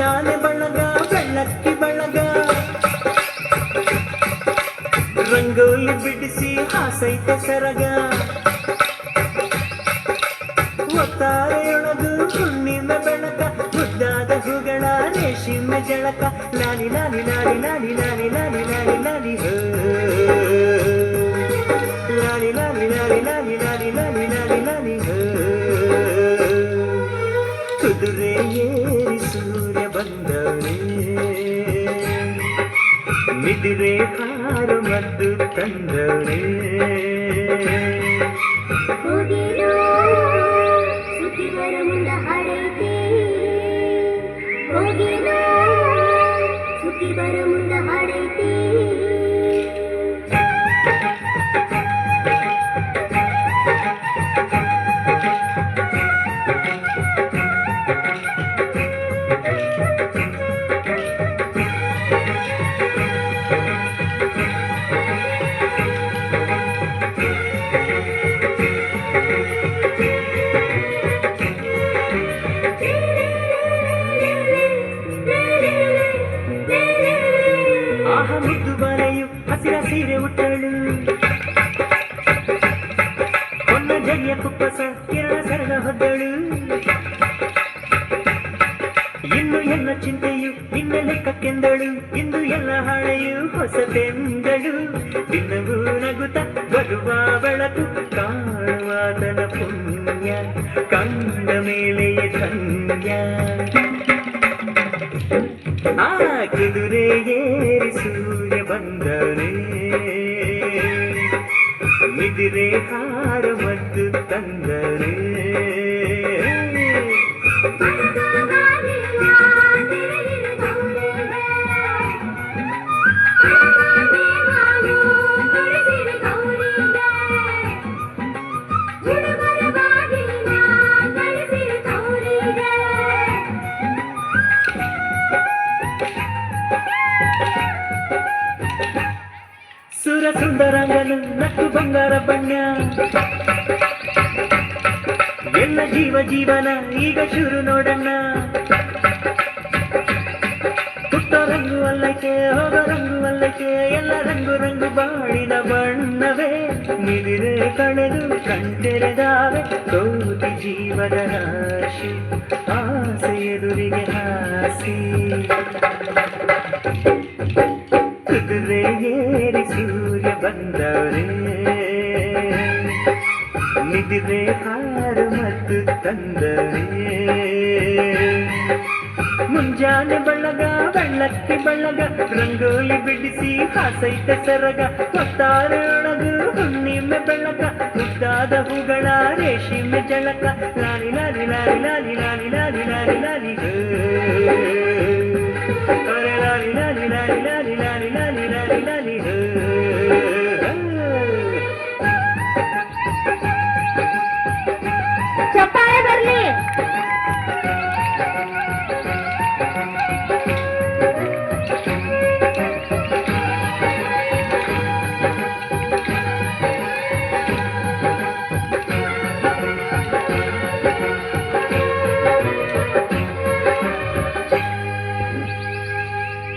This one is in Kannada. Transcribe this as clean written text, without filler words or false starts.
ಮುಂಜಾನೆ ಬಳಗ ಬೆಳ್ಳಕ್ಕಿ ಬಳಗ ರಂಗೋಲಿ ಬಿಡಿಸಿ ಹಾಸೈತೆ ಸರಗ ಒತ್ತಾರೆಯೊಳದು ಹುಣ್ಣಿಮೆ ಬೆಳಕ ಮುದ್ದಾದ ಹೂಗಳ ರೇಷ್ಮೆ ಜಳಕ ಲಾಲಿ ಲಾಲಿ ಲಾಲಿ ಲಾಲಿ ಲಾಲಿ ಲಾಲಿ ಲಾಲಿ ಲಾಲಿ ಹೋ ಲಾಲಿ ಲಾಲಿ ಲಾಲಿ ಲಾಲಿ ಲಾಲಿ ಲಾಲಿ ಲಾಲಿ ಲಾಲಿ ಹೋ ಕುದುರೆ ಏರಿ ಸೂರ್ಯ ಬಂದವನೇ ಮಿದಿರೆ ಹಾರು ಮದ್ದು ತಂದವನೇ ಸುದ್ದಿವರ ಮುಂದ ಹಾಡೈತಿ ಹೋಗಿನೋ ಸುದ್ದಿವರ ಮುಂದ ಹಾಡೈತಿ ಮುದ್ದು ಬರೆಯು ಹಸಿರ ಸೀರೆ ಉಟ್ಟಳು ಹೊನ್ನ ಜರಿಯ ಕುಪ್ಪಸ ಕಿರಣ ಸರಳ ಹೊದ್ದಳು ಇನ್ನು ಎಲ್ಲ ಚಿಂತೆಯು ನಿನ್ನ ಲೆಕ್ಕಕ್ಕೆಂದಳು ಇಂದು ಎಲ್ಲ ಹಾಳೆಯು ಹೊಸತೆಂದಳು ದಿನವೂ ನಗುತ್ತ ಬರುವ ಬೆಳಕು ಕಾಣುವಾತನ ಪುಣ್ಯ ಕಂಡ ಮೇಲೆಯೇ ಧನ್ಯ ಆ ಕುದುರೆ ಏರಿ ಸೂರ್ಯ ಬಂದರೆ ಮಿದಿರೆ ಹಾರ ಮದ್ದು ತಂದರೆ ಸುರ ಸುಂದರಂಗನು ನಕ್ಕು ಬಂಗಾರ ಬಣ್ಣ ಎಲ್ಲ ಜೀವ ಜೀವನ ಈಗ ಶುರು ನೋಡಣ್ಣ ಪುಟ್ಟ ರಂಗು ಅಲ್ಲಕ್ಕೆ ಹೋಗ ರಂಗು ಅಲ್ಲಕ್ಕೆ ಎಲ್ಲ ರಂಗು ರಂಗು ಬಾಳಿನ ಬಣ್ಣವೇ ಮಿದಿರೆ ಕಳೆದು ಕಣ್ತೆರೆದಾವೆ ಕೋಟಿ ಜೀವದ ರಾಶಿ ಆಸೆ ಎದುರಿಗೆ ಹಾಸಿ ಕುದುರೆ ಏರಿ ಸೂರ್ಯ ಬಂದವರೇ ನಿದಿರೆ ಹಾರು ಮತ್ತು ತಂದರೆ ಮುಂಜಾನೆ ಬಳಗ ಬೆಳ್ಳಕ್ಕಿ ಬಳಗ ರಂಗೋಲಿ ಬಿಡಿಸಿ ಹಾಸೈತೆ ಸರಗ ಒತ್ತಾರೆಯೊಳಗು ಹುಣ್ಣಿಮೆ ಬೆಳಕ ಮುದ್ದಾದ ಹೂಗಳ ರೇಷ್ಮೆ ಜಳಕ ಲಾಲಿ ಲಾಲಿ ಲಾಲಿ ಲಾಲಿ ಲಾಲಿ ಲಾಲಿ ಲಾಲಿ ಲಾಲಿ